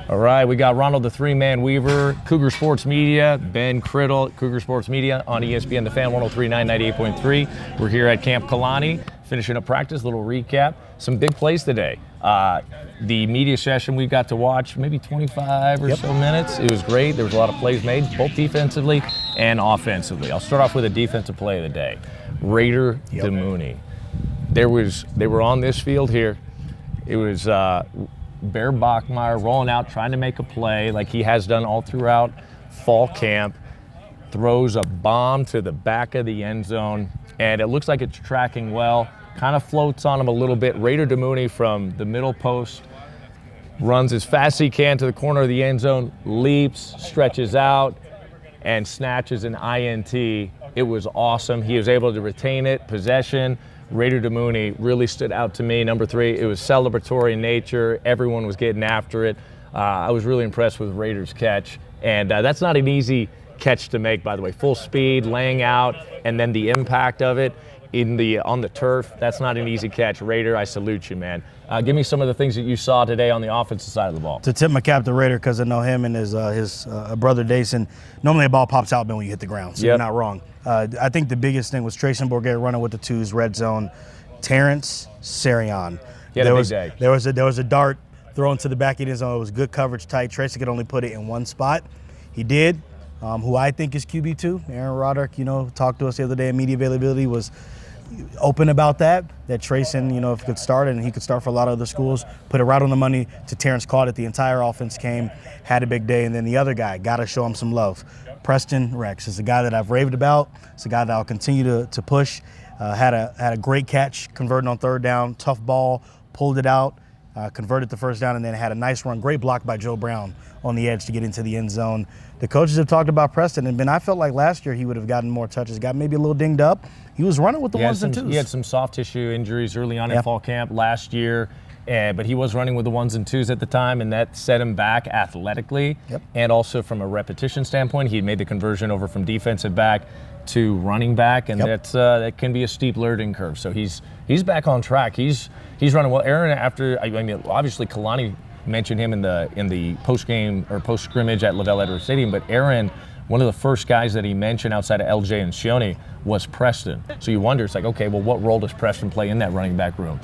All right, we got Ronald the Three-Man Weaver, Cougar Sports Media, Ben Criddle, Cougar Sports Media on ESPN The Fan 103.9, 98.3. We're here at Kamp Kalani, finishing up practice, little recap. Some big plays today. The media session we got to watch, maybe 25 or so minutes. It was great. There was a lot of plays made, both defensively and offensively. I'll start off with a defensive play of the day. Raider DeMooney. They were on this field here. It was Bear Bachmeier rolling out, trying to make a play like he has done all throughout fall camp, throws a bomb to the back of the end zone, and it looks like it's tracking well, kind of floats on him a little bit. Raider DeMooney from the middle post runs as fast as he can to the corner of the end zone, leaps, stretches out, and snatches an INT. It was awesome. He was able to retain it, possession. Raider DeMooney really stood out to me. Number 3, it was celebratory in nature. Everyone was getting after it. I was really impressed with Raiders' catch. And that's not an easy catch to make, by the way. Full speed, laying out, and then the impact of it on the turf. That's not an easy catch. Raider, I salute you, man. Give me some of the things that you saw today on the offensive side of the ball. To tip my cap to Raider, because I know him and his brother Dason, normally a ball pops out when you hit the ground, so you're not wrong. I think the biggest thing was Trayson Bourget running with the twos, red zone. Terrence Sarian. There was a dart thrown to the back of his zone. It was good coverage, tight. Trayson could only put it in one spot. He did. Who I think is QB2, Aaron Roderick, talked to us the other day in media availability, was open about that Trayson, if he could start, and he could start for a lot of other schools, put it right on the money to Terrence caught it. The entire offense came, had a big day, and then the other guy, got to show him some love. Preston Rex is a guy that I've raved about. It's a guy that I'll continue to push. Had a great catch, converting on third down, tough ball, pulled it out, converted the first down, and then had a nice run. Great block by Joe Brown on the edge to get into the end zone. The coaches have talked about Preston, and Ben, I felt like last year he would have gotten more touches, got maybe a little dinged up. He was running with the ones and twos. He had some soft tissue injuries early on in fall camp last year, but he was running with the ones and twos at the time, and that set him back athletically. And also from a repetition standpoint, he made the conversion over from defensive back to running back, and that can be a steep learning curve. So he's back on track. He's running well. Aaron, obviously Kalani mentioned him in the post-game or post-scrimmage at LaVell Edwards Stadium, but Aaron, one of the first guys that he mentioned outside of LJ and Shione was Preston. So you wonder, it's like, okay, well, what role does Preston play in that running back room?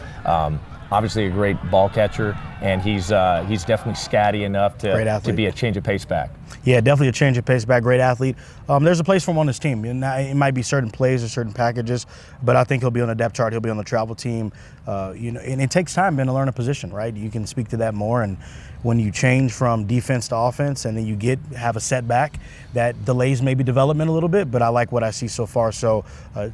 Obviously a great ball catcher, and he's definitely scatty enough to be a change of pace back. Yeah, definitely a change of pace back, great athlete. There's a place for him on this team. It might be certain plays or certain packages, but I think he'll be on the depth chart. He'll be on the travel team. And it takes time, Ben, to learn a position, right? You can speak to that more. And when you change from defense to offense and then you have a setback, that delays maybe development a little bit, but I like what I see so far. So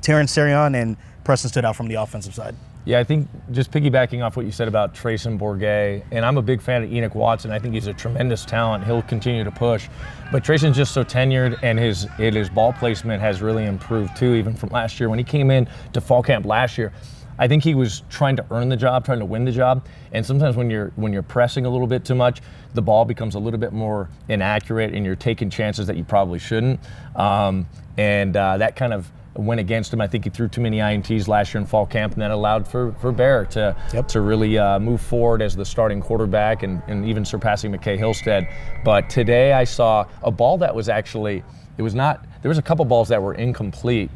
Terrence Sarian and Preston stood out from the offensive side. Yeah, I think just piggybacking off what you said about Trayson Bourget, and I'm a big fan of Enoch Watson. I think he's a tremendous talent. He'll continue to push. But Trayson's just so tenured, and his ball placement has really improved too, even from last year. When he came in to fall camp last year, I think he was trying to earn the job, trying to win the job. And sometimes when you're pressing a little bit too much, the ball becomes a little bit more inaccurate, and you're taking chances that you probably shouldn't. That kind of went against him. I think he threw too many INTs last year in fall camp, and that allowed for Bear to really move forward as the starting quarterback and even surpassing McKay Hillstead. But today I saw a ball that was actually, there was a couple balls that were incomplete,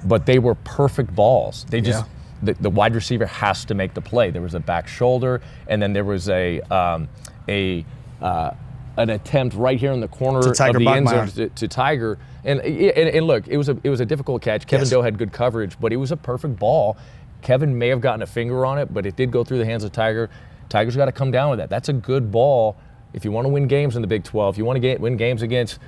but they were perfect balls. They just, the wide receiver has to make the play. There was a back shoulder, and then there was an attempt right here in the corner of the end zone to Tiger. And look, it was a difficult catch. Kevin Doe had good coverage, but it was a perfect ball. Kevin may have gotten a finger on it, but it did go through the hands of Tiger. Tiger's got to come down with that. That's a good ball. If you want to win games in the Big 12, you want to win games against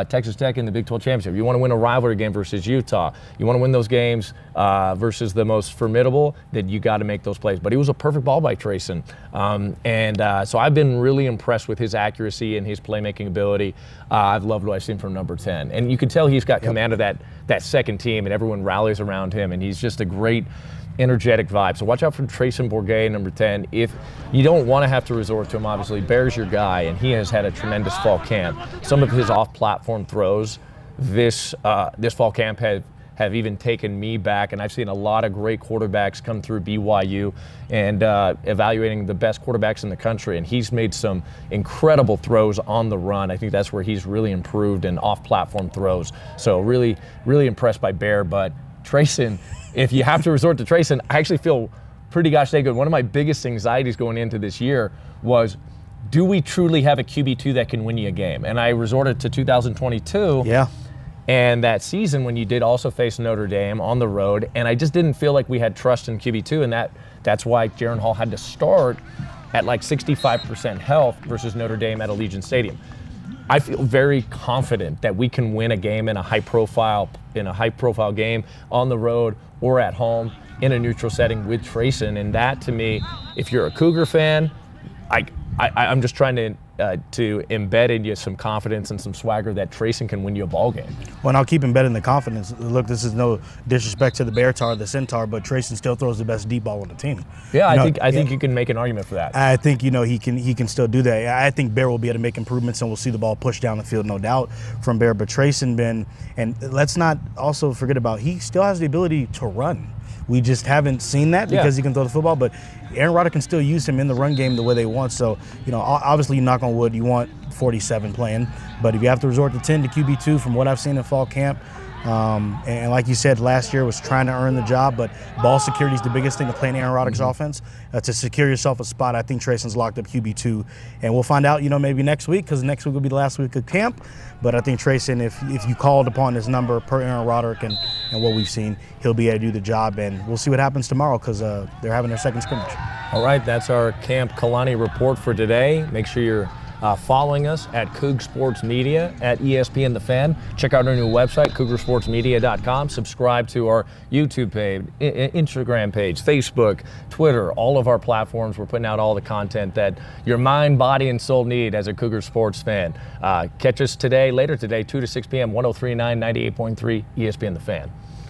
Texas Tech in the Big 12 championship, you want to win a rivalry game versus Utah, you want to win those games versus the most formidable, then you got to make those plays. But it was a perfect ball by Trayson. So I've been really impressed with his accuracy and his playmaking ability. I've loved what I've seen from number 10. And you can tell he's got command of that second team, and everyone rallies around him, and he's just a great energetic vibe. So watch out for Trayson Bourget, number 10. If you don't want to have to resort to him, obviously, Bear's your guy, and he has had a tremendous fall camp. Some of his off-platform throws this fall camp have even taken me back, and I've seen a lot of great quarterbacks come through BYU and evaluating the best quarterbacks in the country, and he's made some incredible throws on the run. I think that's where he's really improved in off-platform throws. So really, really impressed by Bear. But Trayson, if you have to resort to Trayson, I actually feel pretty gosh dang good. One of my biggest anxieties going into this year was, do we truly have a QB2 that can win you a game? And I resorted to 2022. Yeah. And that season when you did also face Notre Dame on the road, and I just didn't feel like we had trust in QB2, and that's why Jaron Hall had to start at like 65% health versus Notre Dame at Allegiant Stadium. I feel very confident that we can win a game in a high profile game on the road or at home in a neutral setting with Trayson. And that, to me, if you're a Cougar fan, I'm just trying to embed in you some confidence and some swagger that Trayson can win you a ball game. Well, and I'll keep embedding the confidence. Look, this is no disrespect to the Bear Tar, the Centaur, but Trayson still throws the best deep ball on the team. Yeah, I think you can make an argument for that. I think he can still do that. I think Bear will be able to make improvements, and we'll see the ball pushed down the field, no doubt, from Bear. But Trayson and let's not also forget about, he still has the ability to run. We just haven't seen that because he can throw the football, but Aaron Rodgers can still use him in the run game the way they want. So, obviously, knock on wood, you want 47 playing, but if you have to resort to 10 to QB2, from what I've seen in fall camp, and like you said, last year was trying to earn the job, but ball security is the biggest thing to play in Aaron Rodgers' offense. To secure yourself a spot, I think Trayson's locked up QB2, and we'll find out, maybe next week, because next week will be the last week of camp. But I think Trayson, if you called upon his number per Aaron Rodgers and what we've seen, he'll be able to do the job, and we'll see what happens tomorrow because they're having their second scrimmage. All right, that's our Kamp Kalani report for today. Make sure you're following us at Coug Sports Media, at ESPN The Fan. Check out our new website, CougarSportsMedia.com. Subscribe to our YouTube page, Instagram page, Facebook, Twitter, all of our platforms. We're putting out all the content that your mind, body, and soul need as a Cougar sports fan. Catch us later today, 2 to 6 p.m., 103.9, 98.3, ESPN The Fan.